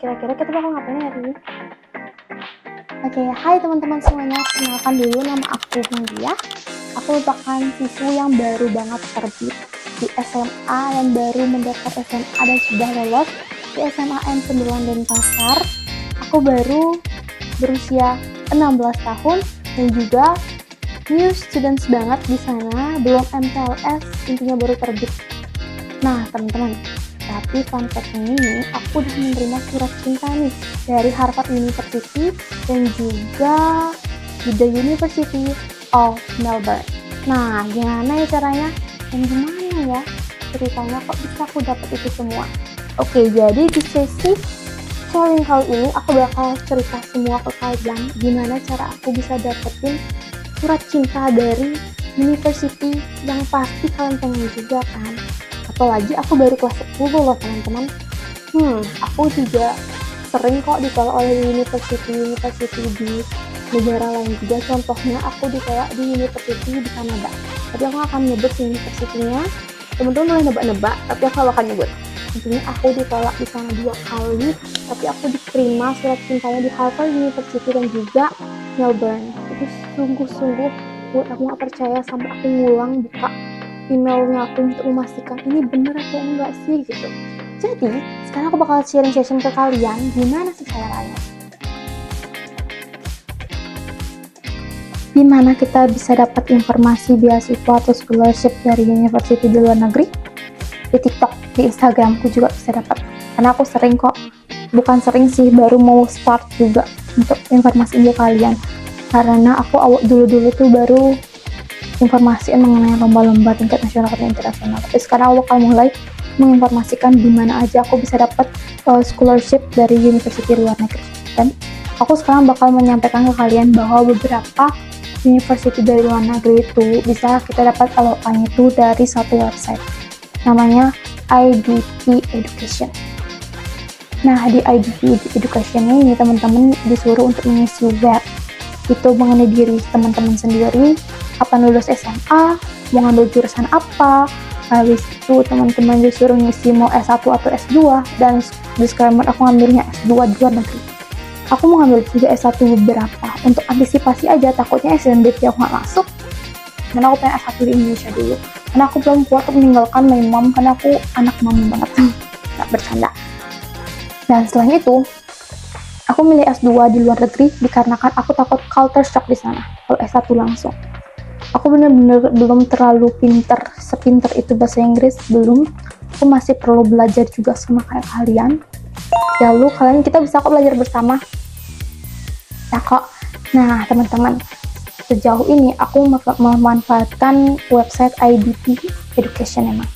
kira-kira kita bakal ngapain hari ini? Oke, hai teman-teman semuanya, kenalkan dulu nama aku Hindia. Aku merupakan siswi yang baru banget terbit di SMA dan baru mendaftar SMA dan sudah lolos di SMA N9 Denpasar. Aku baru berusia 16 tahun dan juga new students banget di sana, belum MTLS, intinya baru terbit. Nah teman-teman, tapi fun fact-nya ini, aku udah menerima surat cinta nih dari Harvard University dan juga The University of Melbourne. Nah, gimana ya caranya? Dan gimana ya ceritanya kok bisa aku dapet itu semua? Oke, jadi di sesi sharing kali ini aku bakal cerita semua ke kalian gimana cara aku bisa dapetin surat cinta dari university yang pasti kalian pengen juga kan. Apalagi aku baru kelas 10 loh teman-teman. Aku juga sering kok ditolak oleh university di negara lain juga. Contohnya aku ditolak di university di Kanada. Tapi aku akan nyebut university-nya. Teman-teman boleh nebak-nebak, tapi aku akan nyebut. Intinya aku ditolak di sana 2 kali, tapi aku diterima surat cintanya di Harvard University dan juga Melbourne. Itu sungguh-sungguh buat aku gak percaya sampai aku ngulang buka emailnya aku untuk memastikan ini bener atau enggak sih gitu. Jadi sekarang aku bakal sharing session ke kalian gimana sih caranya, gimana kita bisa dapat informasi beasiswa atau scholarship dari university di luar negeri. Di TikTok, di Instagramku juga bisa dapat, karena aku sering kok, bukan sering sih, baru mau start juga untuk informasi ke kalian, karena aku dulu tuh baru informasiin mengenai lomba-lomba tingkat nasional dan internasional. Tapi sekarang aku bakal mulai menginformasikan di mana aja aku bisa dapat scholarship dari university luar negeri. Dan aku sekarang bakal menyampaikan ke kalian bahwa beberapa university dari luar negeri itu bisa kita dapat LOA-nya itu dari satu website. Namanya IDP Education. Nah, di IDP Education ini teman-teman disuruh untuk mengisi web. Itu mengenai diri teman-teman sendiri, kapan lulus SMA, mau ngambil jurusan apa, habis itu teman-teman disuruh ngisi mau S1 atau S2, dan disclaimer aku ngambilnya S2 di luar negeri. Aku mau ngambil juga S1 beberapa, untuk antisipasi aja takutnya SNMPTN aku nggak masuk, dan aku pengen S1 di Indonesia dulu, karena aku belum kuat untuk meninggalkan my mom, karena aku anak mom banget, nggak bercanda. Dan setelah itu, aku milih S2 di luar negeri dikarenakan aku takut culture shock di sana kalau S1 langsung. Aku bener-bener belum terlalu sepinter itu bahasa Inggris, belum. Aku masih perlu belajar juga sama kayak kalian. Lalu kita bisa kok belajar bersama. Ya kok. Nah, teman-teman, sejauh ini aku memanfaatkan website IDP Education emang.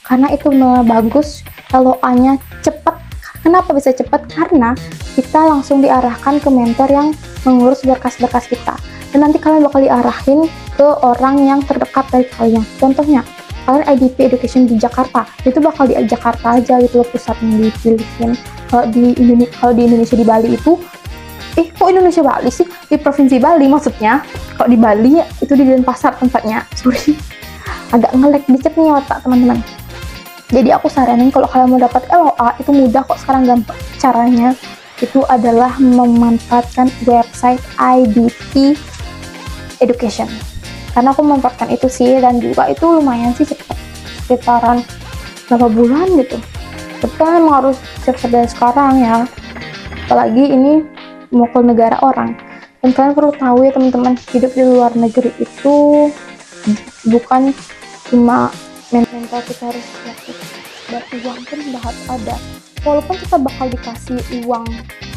Karena itu bagus, LOA-nya cepat. Kenapa bisa cepat? Karena kita langsung diarahkan ke mentor yang mengurus berkas-berkas kita. Dan nanti kalian bakal diarahin ke orang yang terdekat dari kalian. Contohnya, kalian IDP Education di Jakarta, itu bakal di Jakarta aja gitu loh pusatnya dipilihin. Kalau di Indonesia di Bali itu, kok Indonesia Bali sih? Di Provinsi Bali maksudnya. Kalau di Bali itu di Denpasar tempatnya. Sorry, agak nge-lag dikit nih otak teman-teman. Jadi aku saranin kalau kalian mau dapat LOA itu mudah kok, sekarang gampang. Caranya itu adalah memanfaatkan website IDP Education. Karena aku memanfaatkan itu sih, dan juga itu lumayan sih cepat, sekitaran berapa bulan gitu. Tapi kan emang harus siap-siap dari sekarang ya. Apalagi ini mau ke negara orang. Dan kalian perlu tahu ya teman-teman, hidup di luar negeri itu bukan cuma mental kita harus kreatif, dan uang pun harus ada. Walaupun kita bakal dikasih uang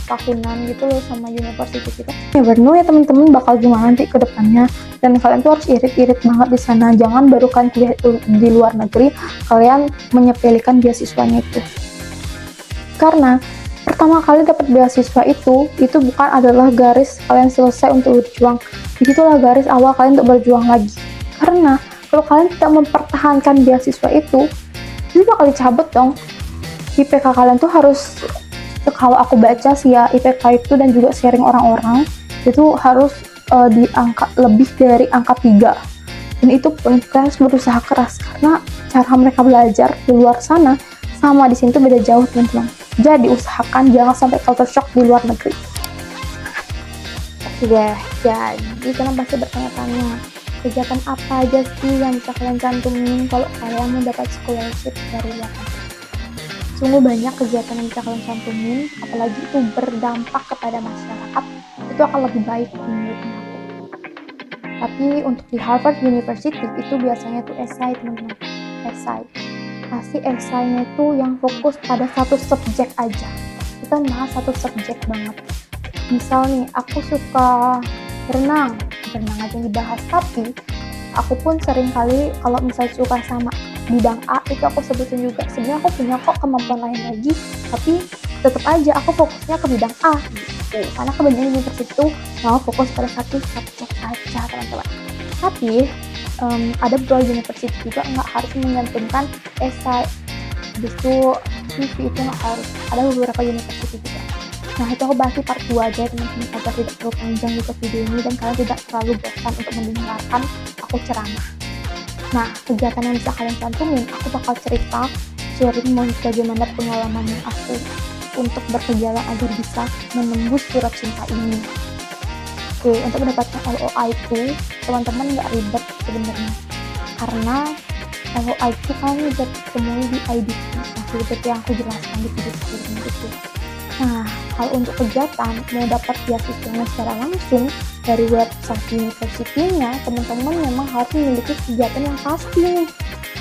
tahunan gitu loh sama university kita, never know ya teman-teman bakal gimana nanti ke depannya. Dan kalian tuh harus irit-irit banget di sana. Jangan baru kan kuliah di luar negeri kalian menyepelekan beasiswanya itu. Karena pertama kali dapat beasiswa itu bukan adalah garis kalian selesai untuk berjuang. Disitulah garis awal kalian untuk berjuang lagi. Karena kalau kalian tidak mempertahankan beasiswa itu bakal dicabut dong. IPK kalian tuh harus, kalau aku baca sih ya, IPK itu dan juga sharing orang-orang itu harus di angka lebih dari angka 3. Dan itu pun kalian harus berusaha keras, karena cara mereka belajar di luar sana sama di sini tuh beda jauh teman-teman. Jadi usahakan jangan sampai culture shock di luar negeri. Oke deh, jadi kalian pasti bertanya-tanya, kegiatan apa aja sih yang bisa kalian cantumin kalau kalian mau dapat scholarship dari luar negeri? Sungguh banyak kegiatan yang bisa kalian cantumin, apalagi itu berdampak kepada masyarakat, itu akan lebih baik menurut aku. Tapi untuk di Harvard University itu biasanya tuh esai, teman-teman. Esai. Pasti esainya itu yang fokus pada satu subjek aja. Kita bahas satu subjek banget. Misal nih, aku suka berenang aja yang dibahas, tapi aku pun sering kali kalau misalnya suka sama bidang A itu aku sebutin juga. Sebenarnya aku punya kok kemampuan lain lagi, tapi tetap aja aku fokusnya ke bidang A gitu. Karena kebanyakan universitas itu mau fokus pada satu subjek aja, teman-teman. Tapi ada beberapa universitas juga nggak harus menyantumkan esai. Habis itu CV itu nggak harus. Ada beberapa universitas juga. Nah, itu aku bahas di part 2 aja, teman-teman, agar tidak terlalu panjang juga video ini dan kalian tidak terlalu bosan untuk mendengarkan aku ceramah. Nah, kegiatan yang bisa kalian cantumin, aku bakal cerita, sharing bagaimana pengalamannya aku untuk berkegiatan agar bisa menembus surat cinta ini. Oke, untuk mendapatkan LOI itu, teman-teman nggak ribet sebenarnya. Karena LOI itu kan bisa ditemui di IDP, nah, seperti yang aku jelaskan di video sebelumnya itu. Nah, kalau untuk kegiatan, mau dapat beasiswanya secara langsung dari website universitinya, teman-teman memang harus memiliki kegiatan yang pasti nih.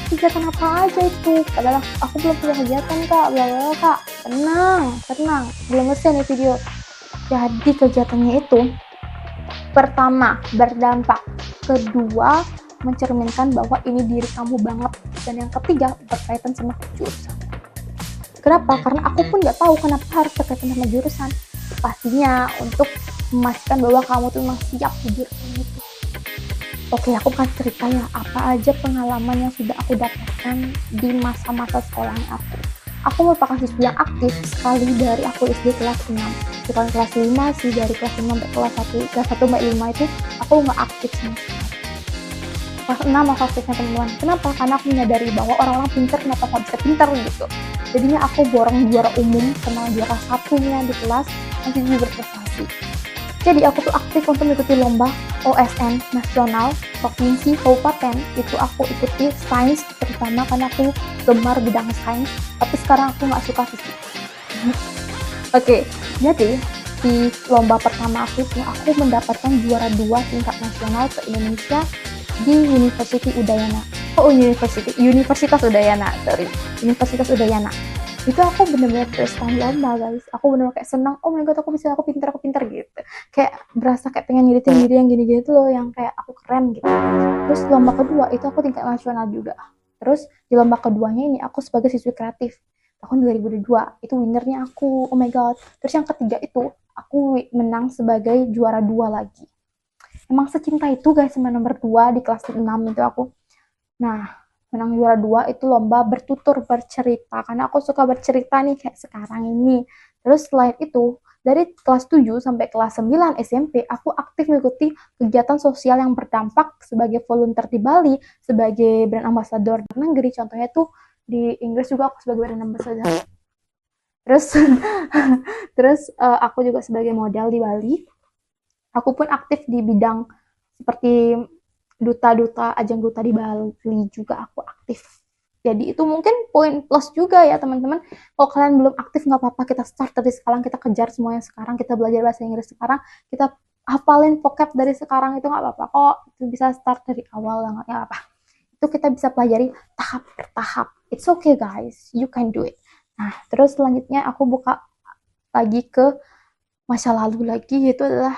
Kegiatan apa aja itu? Padahal aku belum punya kegiatan, Kak. Blablabla, Kak. Tenang. Belum selesai nih video. Jadi kegiatannya itu, pertama, berdampak. Kedua, mencerminkan bahwa ini diri kamu banget. Dan yang ketiga, berkaitan sama jurusan. Kenapa? Karena aku pun nggak tahu kenapa harus berkaitan sama jurusan. Pastinya untuk memastikan bahwa kamu tuh memang siap di jurusan itu. Oke, aku akan cerita ya apa aja pengalaman yang sudah aku dapatkan di masa-masa sekolahnya aku. Aku merupakan siswi yang aktif sekali dari aku SD kelas 6. Bukan kelas 5 sih, dari kelas 5 sampai kelas 1. Kelas 1 sampai 5 itu aku nggak aktif sama sekali. Kelas 6 aku aktifnya, teman-teman. Kenapa? Karena aku menyadari bahwa orang-orang pintar kenapa nggak bisa pintar gitu. Jadinya aku borong juara umum sama juara satunya di kelas, nanti juga berprestasi. Jadi aku tuh aktif untuk mengikuti lomba OSN nasional, provinsi, kabupaten. Itu aku ikuti sains terutama karena aku gemar bidang sains, tapi sekarang aku nggak suka fisika. Oke, jadi di lomba pertama aku itu aku mendapatkan juara 2 tingkat nasional ke Indonesia di Universitas Udayana. Universitas Udayana. Itu aku bener-bener first time lomba, guys. Aku bener-bener kayak senang, oh my god, aku pinter gitu. Kayak berasa kayak pengen nyeritain diri yang gini-gini tuh loh, yang kayak aku keren gitu. Terus lomba kedua itu aku tingkat nasional juga. Terus di lomba keduanya ini aku sebagai siswi kreatif tahun 2002, itu winnernya aku, oh my god. Terus yang ketiga itu aku menang sebagai juara 2 lagi. Emang secinta itu guys sama nomor 2 di kelas 6 itu aku. Nah, menang juara 2 itu lomba bertutur bercerita, karena aku suka bercerita nih kayak sekarang ini. Terus selain itu, dari kelas 7 sampai kelas 9 SMP, aku aktif mengikuti kegiatan sosial yang berdampak sebagai volunteer di Bali, sebagai brand ambassador negeri. Contohnya tuh di Inggris juga aku sebagai brand ambassador. Terus aku juga sebagai model di Bali. Aku pun aktif di bidang seperti ajang duta di Bali juga aku aktif. Jadi itu mungkin poin plus juga ya teman-teman. Kalau kalian belum aktif nggak apa-apa, kita start dari sekarang, kita kejar semuanya sekarang, kita belajar bahasa Inggris sekarang, kita hafalin vocab dari sekarang, itu nggak apa-apa kok. Itu bisa start dari awal, nggak apa. Itu kita bisa pelajari tahap per tahap. It's okay guys, you can do it. Nah, terus selanjutnya aku buka lagi ke masa lalu lagi, yaitu adalah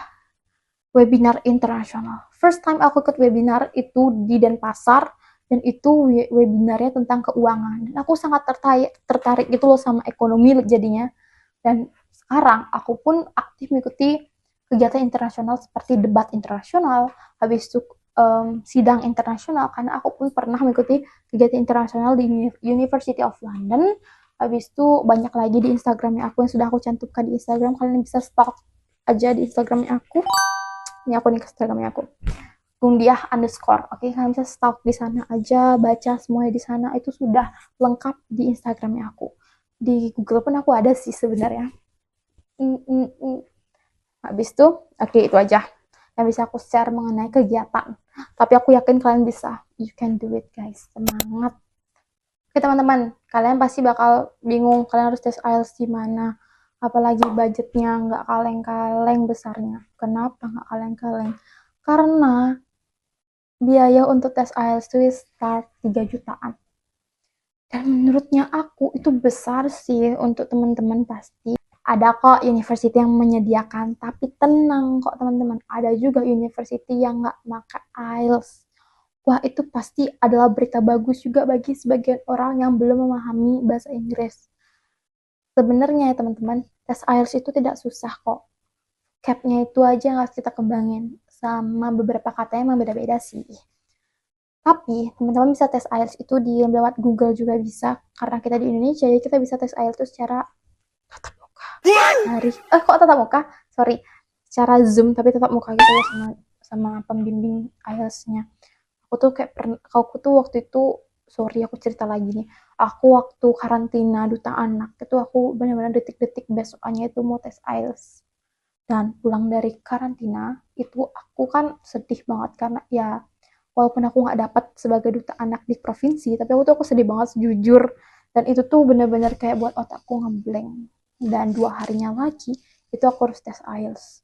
webinar internasional. First time aku ikut webinar itu di Denpasar, dan itu webinarnya tentang keuangan. Dan aku sangat tertarik gitu loh sama ekonomi jadinya. Dan sekarang aku pun aktif mengikuti kegiatan internasional seperti debat internasional, habis itu sidang internasional, karena aku pun pernah mengikuti kegiatan internasional di University of London. Habis itu banyak lagi di Instagramnya aku yang sudah aku cantumkan di Instagram. Kalian bisa stalk aja di Instagramnya aku. Ini aku nih Instagramnya aku, Gundiah_. Oke, kalian bisa stalk di sana aja, baca semuanya di sana, itu sudah lengkap di Instagramnya aku. Di Google pun aku ada sih sebenarnya. Habis itu, oke, itu aja yang bisa aku share mengenai kegiatan. Tapi aku yakin kalian bisa. You can do it, guys. Semangat. Oke, teman-teman. Kalian pasti bakal bingung. Kalian harus tes IELTS di mana. Apalagi budgetnya nggak kaleng-kaleng besarnya. Kenapa nggak kaleng-kaleng? Karena biaya untuk tes IELTS itu start 3 jutaan. Dan menurutnya aku itu besar sih untuk teman-teman pasti. Ada kok university yang menyediakan, tapi tenang kok teman-teman. Ada juga university yang nggak pakai IELTS. Wah, itu pasti adalah berita bagus juga bagi sebagian orang yang belum memahami bahasa Inggris. Sebenarnya ya teman-teman, tes IELTS itu tidak susah kok. Capnya itu aja yang harus kita kembangin. Sama beberapa kata yang beda-beda sih. Tapi teman-teman bisa tes IELTS itu di lewat Google juga bisa. Karena kita di Indonesia, jadi kita bisa tes IELTS itu secara tatap muka. Kok tatap muka? Sorry. Secara Zoom, tapi tatap muka gitu ya sama pembimbing IELTS-nya. Aku tuh waktu itu, sorry aku cerita lagi nih. Aku waktu karantina duta anak, itu aku benar-benar detik-detik besokannya itu mau tes IELTS. Dan pulang dari karantina, itu aku kan sedih banget karena ya walaupun aku nggak dapat sebagai duta anak di provinsi, tapi aku sedih banget jujur. Dan itu tuh bener-bener kayak buat otakku ngeblank. Dan 2 harinya lagi itu aku harus tes IELTS.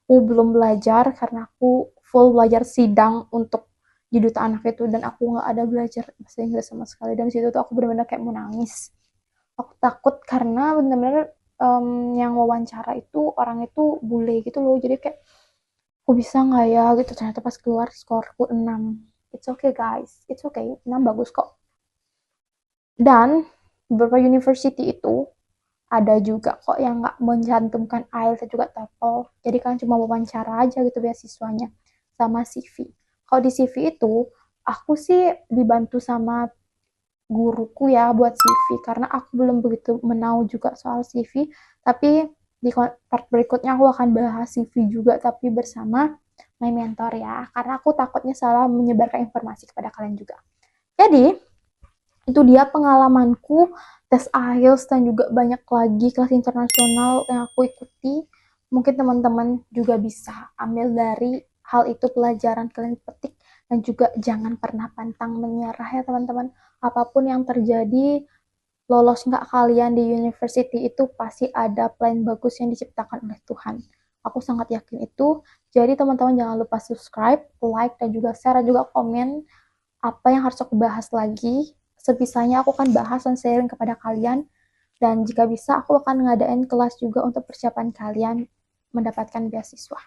Aku belum belajar karena aku full belajar sidang untuk di duta anak itu, dan aku nggak ada belajar bahasa Inggris sama sekali. Dan situ tuh aku bener-bener kayak mau nangis. Aku takut karena bener-bener yang wawancara itu orang itu bule gitu loh, jadi kayak aku bisa nggak ya gitu. Ternyata pas keluar skorku 6. It's okay guys, it's okay, 6 bagus kok. Dan beberapa university itu ada juga kok yang nggak mencantumkan IELTS juga TOEFL, jadi kan cuma wawancara aja gitu beasiswanya sama CV. Kalau di CV itu aku sih dibantu sama guruku ya buat CV, karena aku belum begitu menau juga soal CV. Tapi di part berikutnya aku akan bahas CV juga, tapi bersama my mentor ya, karena aku takutnya salah menyebarkan informasi kepada kalian juga. Jadi itu dia pengalamanku tes IELTS, dan juga banyak lagi kelas internasional yang aku ikuti. Mungkin teman-teman juga bisa ambil dari hal itu pelajaran, kalian petik. Dan juga jangan pernah pantang menyerah ya teman-teman. Apapun yang terjadi, lolos nggak kalian di university itu pasti ada plan bagus yang diciptakan oleh Tuhan. Aku sangat yakin itu. Jadi teman-teman jangan lupa subscribe, like, dan juga share, dan juga komen apa yang harus aku bahas lagi. Sebisanya aku akan bahas dan sharing kepada kalian. Dan jika bisa, aku akan ngadain kelas juga untuk persiapan kalian mendapatkan beasiswa.